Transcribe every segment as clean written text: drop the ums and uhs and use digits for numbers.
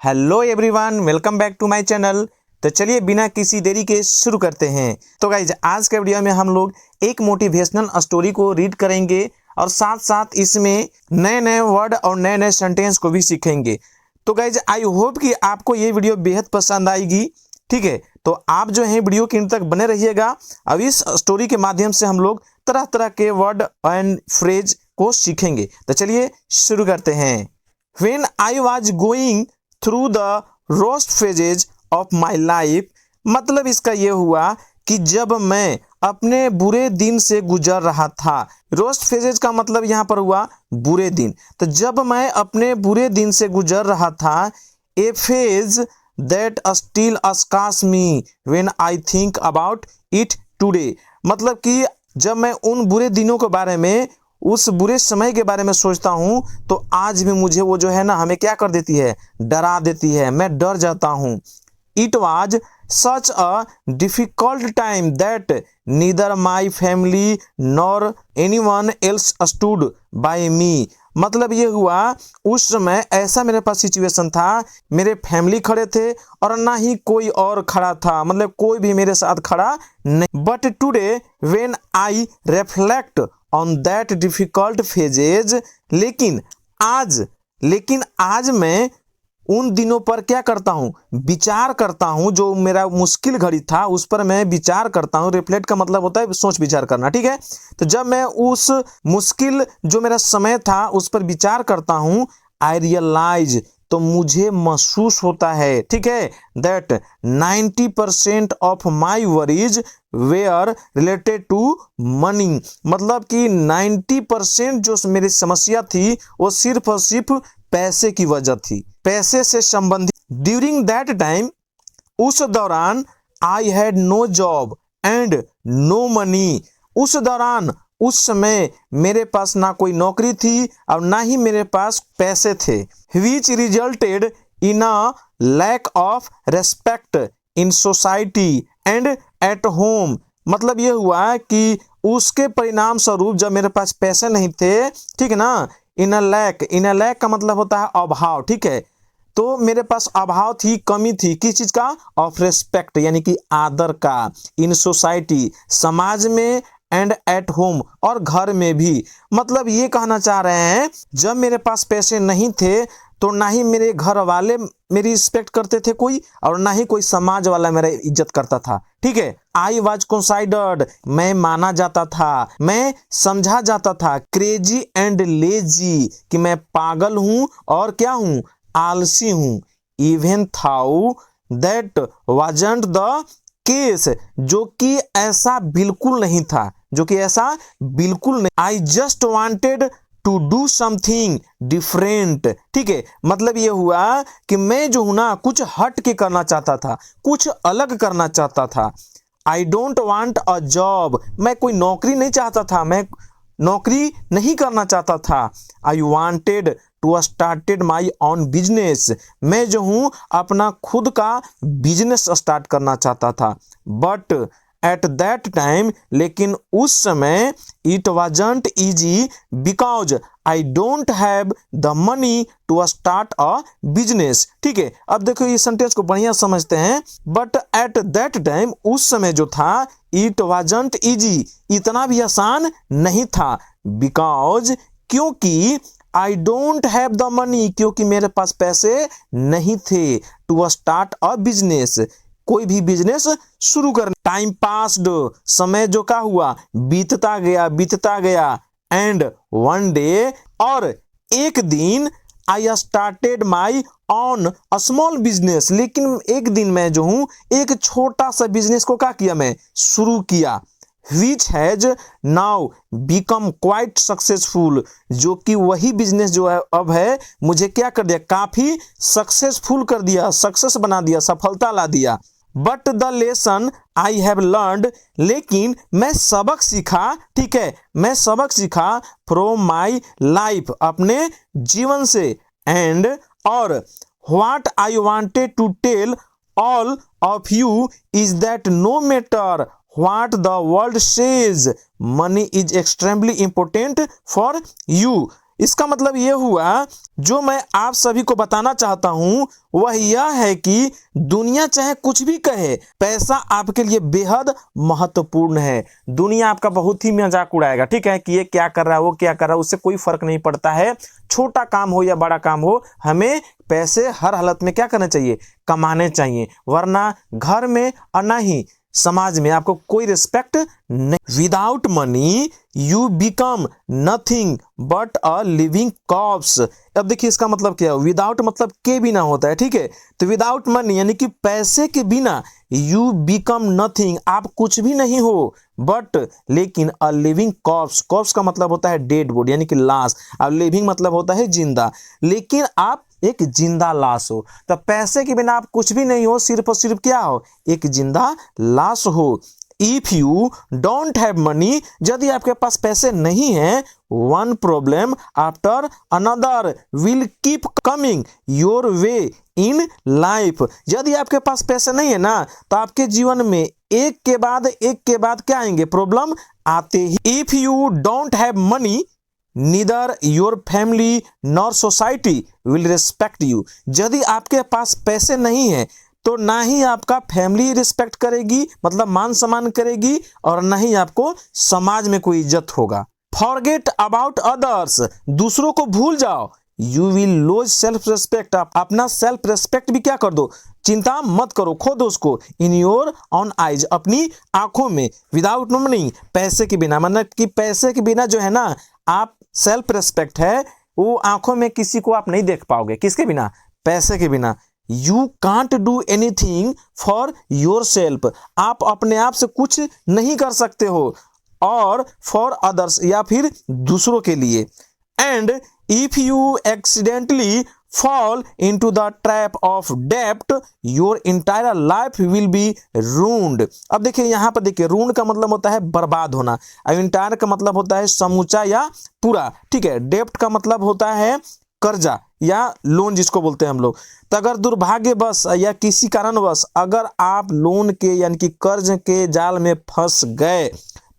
Hello everyone, welcome back to my channel. तो चलिए बिना किसी देरी के शुरू करते हैं। तो गाइज आज के वीडियो में हम लोग एक मोटिवेशनल स्टोरी को रीड करेंगे और साथ साथ इसमें नए नए वर्ड और नए नए सेंटेंस को भी सीखेंगे। तो गाइज आई होप कि आपको ये वीडियो बेहद पसंद आएगी। ठीक है, तो आप जो है वीडियो के अंत तक बने रहिएगा। अब इस स्टोरी के माध्यम से हम लोग तरह तरह के वर्ड एंड फ्रेज को सीखेंगे। तो चलिए शुरू करते हैं। When I was going through the worst phases of my life, मतलब इसका ये हुआ कि जब मैं अपने बुरे दिन से गुजर रहा था। रोस्ट फेजेज का मतलब यहाँ पर हुआ बुरे दिन। तो जब मैं अपने बुरे दिन से गुजर रहा था, a phase that still scares me when I think about it today, मतलब कि जब मैं उन बुरे दिनों के बारे में, उस बुरे समय के बारे में सोचता हूँ तो आज भी मुझे वो जो है ना हमें क्या कर देती है, डरा देती है। मैं डर जाता हूँ। It was such a difficult time that neither my family nor anyone else stood by me, मतलब ये हुआ उस समय ऐसा मेरे पास सिचुएशन था, मेरे फैमिली खड़े थे और ना ही कोई और खड़ा था, मतलब कोई भी मेरे साथ खड़ा नहीं। But today when I reflect on that difficult phases, लेकिन आज मैं उन दिनों पर क्या करता हूँ, विचार करता हूँ। जो मेरा मुश्किल घड़ी था उस पर मैं विचार करता हूँ। रिफ्लेक्ट का मतलब होता है सोच विचार करना। ठीक है, तो जब मैं उस मुश्किल जो मेरा समय था उस पर विचार करता हूँ, आई रियलाइज, तो मुझे महसूस होता है, ठीक है, that 90% of my worries were related to money, मतलब कि 90% जो मेरी समस्या थी वो सिर्फ और सिर्फ पैसे की वजह थी, पैसे से संबंधित। ड्यूरिंग दैट टाइम, उस दौरान, I had no job and no money, उस दौरान उस समय मेरे पास ना कोई नौकरी थी और ना ही मेरे पास पैसे थे। Which resulted in a lack of respect in society and at home, मतलब ये हुआ कि उसके परिणाम स्वरूप जब मेरे पास पैसे नहीं थे, ठीक है ना, इन अ लैक का मतलब होता है अभाव। ठीक है, तो मेरे पास अभाव थी, कमी थी, किस चीज का, ऑफ रेस्पेक्ट यानी कि आदर का, इन सोसाइटी समाज में, एंड एट होम और घर में भी। मतलब ये कहना चाह रहे हैं जब मेरे पास पैसे नहीं थे तो ना ही मेरे घर वाले मेरी रिस्पेक्ट करते थे कोई, और ना ही कोई समाज वाला मेरा इज्जत करता था। ठीक है, आई वॉज कंसाइडर्ड, मैं माना जाता था, मैं समझा जाता था, क्रेजी एंड लेजी, कि मैं पागल हूं और क्या हूं, आलसी हूं। Even though that wasn't the case, जो कि ऐसा बिल्कुल नहीं था, जो कि ऐसा बिल्कुल नहीं। I just wanted to do something different, ठीक है, मतलब ये हुआ कि मैं जो हूं ना कुछ हट के करना चाहता था, कुछ अलग करना चाहता था। I don't want a job, मैं कोई नौकरी नहीं चाहता था, मैं नौकरी नहीं करना चाहता था। I wanted to started my own business, मैं जो हूं अपना खुद का बिजनेस स्टार्ट करना चाहता था। बट एट दैट टाइम, लेकिन उस समय, it wasn't easy because I don't have the money to start a business. ठीक है, अब देखो ये सेंटेंस को बढ़िया समझते हैं। बट एट दैट टाइम, उस समय जो था, इट वाजंट ईजी, इतना भी आसान नहीं था, बिकॉज, क्योंकि, आई डोंट हैव द मनी, क्योंकि मेरे पास पैसे नहीं थे, टू स्टार्ट अ बिजनेस, कोई भी बिजनेस शुरू करना। टाइम पास्ड, समय जो का हुआ, बीतता गया, एंड वन डे, और एक दिन, I started my on a small business, लेकिन एक दिन मैं जो हूं एक छोटा सा बिजनेस को क्या किया, मैं शुरू किया। Which has now become quite successful, जो कि वही बिजनेस जो है अब है मुझे क्या कर दिया, काफी सक्सेसफुल कर दिया, सक्सेस बना दिया, सफलता ला दिया। But the lesson I have learned, लेकिन मैं सबक सीखा, ठीक है, मैं सबक सीखा फ्रॉम माई लाइफ, अपने जीवन से, एंड, और what I wanted to tell all of you is that no matter what the world says, money is extremely important for you, इसका मतलब ये हुआ, जो मैं आप सभी को बताना चाहता हूं वह यह है कि दुनिया चाहे कुछ भी कहे, पैसा आपके लिए बेहद महत्वपूर्ण है। दुनिया आपका बहुत ही मजाक उड़ाएगा, ठीक है, कि ये क्या कर रहा है, वो क्या कर रहा है, उससे कोई फर्क नहीं पड़ता है। छोटा काम हो या बड़ा काम हो, हमें पैसे हर हालत में क्या करना चाहिए, कमाने चाहिए, वरना घर में और ना ही समाज में आपको कोई रिस्पेक्ट नहीं। Without money you become nothing but a living corps. अब देखिए इसका मतलब क्या है, विदाउट मतलब के बिना होता है, ठीक है। तो विदाउट मनी यानी कि पैसे के बिना यू बिकम नथिंग, आप कुछ भी नहीं हो, बट लेकिन अ लिविंग कॉर्प्स, कॉर्प्स का मतलब होता है डेड बॉडी यानी कि लाश, और लिविंग मतलब होता है जिंदा, लेकिन आप एक जिंदा लाश हो। तो पैसे के बिना आप कुछ भी नहीं हो, सिर्फ और सिर्फ क्या हो, एक जिंदा लाश हो। If you don't have money, यदि आपके पास पैसे नहीं हैं, one problem after another will keep coming your way in life. यदि आपके पास पैसे नहीं है ना, तो आपके जीवन में एक के बाद क्या आएंगे, प्रॉब्लम आते ही। If you don't have money neither your family nor society will respect you. यदि आपके पास पैसे नहीं है तो ना ही आपका फैमिली रिस्पेक्ट करेगी, मतलब मान सम्मान करेगी, और ना ही आपको समाज में कोई इज्जत होगा। फॉरगेट अबाउट अदर्स, दूसरों को भूल जाओ। You will lose self respect, अपना सेल्फ रिस्पेक्ट भी क्या कर दो, चिंता मत करो, खो दो उसको। इन योर ऑन आइज, अपनी आंखों में। विदाउट मनी, पैसे के बिना, मतलब कि पैसे के बिना जो है ना, आप सेल्फ रिस्पेक्ट है वो आंखों में किसी को आप नहीं देख पाओगे। किसके बिना, पैसे के बिना। You can't do anything for your self, आप अपने आप से कुछ नहीं कर सकते हो, और फॉर अदर्स या फिर दूसरों के लिए। And if you accidentally fall into the trap of debt your entire life will be ruined। अब देखिए यहाँ पर देखिए, ruined का मतलब होता है बर्बाद होना, और entire का मतलब होता है समूचा या पूरा, ठीक है। debt का मतलब होता है कर्जा या लोन जिसको बोलते हैं हम लोग। तो अगर दुर्भाग्यवश या किसी कारणवश अगर आप लोन के यानी कि कर्ज के जाल में फंस गए,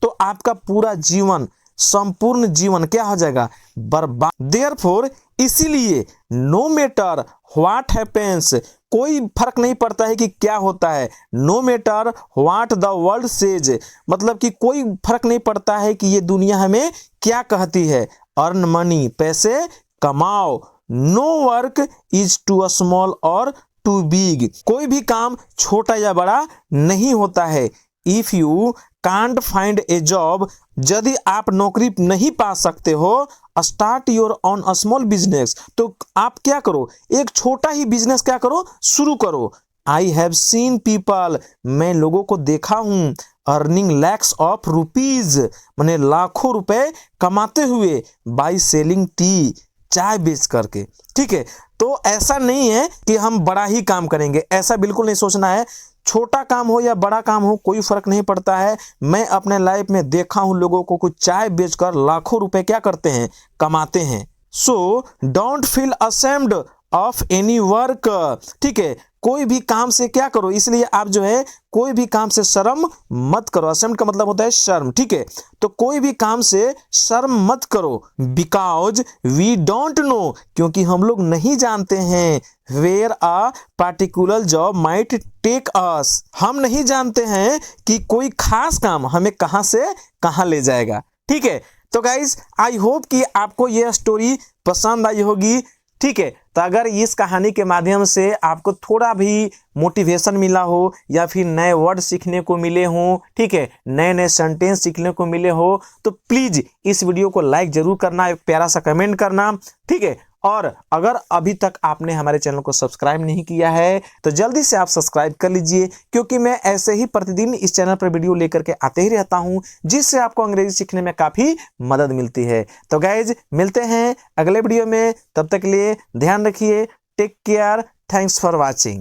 तो आपका पूरा जीवन, संपूर्ण जीवन क्या हो जाएगा, बर्बाद। देयरफॉर, इसीलिए नो मैटर व्हाट हैपेंस, कोई फर्क नहीं पड़ता है कि क्या होता है। No matter what the world says, मतलब कि कोई फर्क नहीं पड़ता है कि ये दुनिया हमें क्या कहती है। अर्न मनी, पैसे कमाओ। No work is too small और टू बिग, कोई भी काम छोटा या बड़ा नहीं होता है। If you can't find a job, यदि आप नौकरी नहीं पा सकते हो, start your own a small business, तो आप क्या करो, एक छोटा ही बिजनेस क्या करो, शुरू करो। आई हैव सीन पीपल, मैं लोगों को देखा हूं, अर्निंग लैक्स ऑफ रुपीज, मैंने लाखों रुपए कमाते हुए, बाय सेलिंग टी, चाय बेच करके, ठीक है। तो ऐसा नहीं है कि हम बड़ा ही काम करेंगे, ऐसा बिल्कुल नहीं सोचना है। छोटा काम हो या बड़ा काम हो, कोई फर्क नहीं पड़ता है। मैं अपने लाइफ में देखा हूं लोगों को कुछ चाय बेचकर लाखों रुपए क्या करते हैं, कमाते हैं। So don't feel ashamed of any work, ठीक है। कोई भी काम से क्या करो, इसलिए आप जो है कोई भी काम से शर्म मत करो। असेम्ड का मतलब होता है शर्म, ठीक है। तो कोई भी काम से शर्म मत करो। बिकॉज वी डोंट नो, क्योंकि हम लोग नहीं जानते हैं, where a particular job might take us, हम नहीं जानते हैं कि कोई खास काम हमें कहां से कहां ले जाएगा, ठीक है। तो गाइज आई होप कि आपको यह स्टोरी पसंद आई होगी, ठीक है। तो अगर इस कहानी के माध्यम से आपको थोड़ा भी मोटिवेशन मिला हो, या फिर नए वर्ड सीखने को मिले हों, ठीक है, नए नए सेंटेंस सीखने को मिले हो, तो प्लीज इस वीडियो को लाइक जरूर करना, एक प्यारा सा कमेंट करना, ठीक है। और अगर अभी तक आपने हमारे चैनल को सब्सक्राइब नहीं किया है, तो जल्दी से आप सब्सक्राइब कर लीजिए, क्योंकि मैं ऐसे ही प्रतिदिन इस चैनल पर वीडियो लेकर के आते ही रहता हूं, जिससे आपको अंग्रेजी सीखने में काफ़ी मदद मिलती है। तो गाइज मिलते हैं अगले वीडियो में, तब तक के लिए ध्यान रखिए, take care, thanks for watching.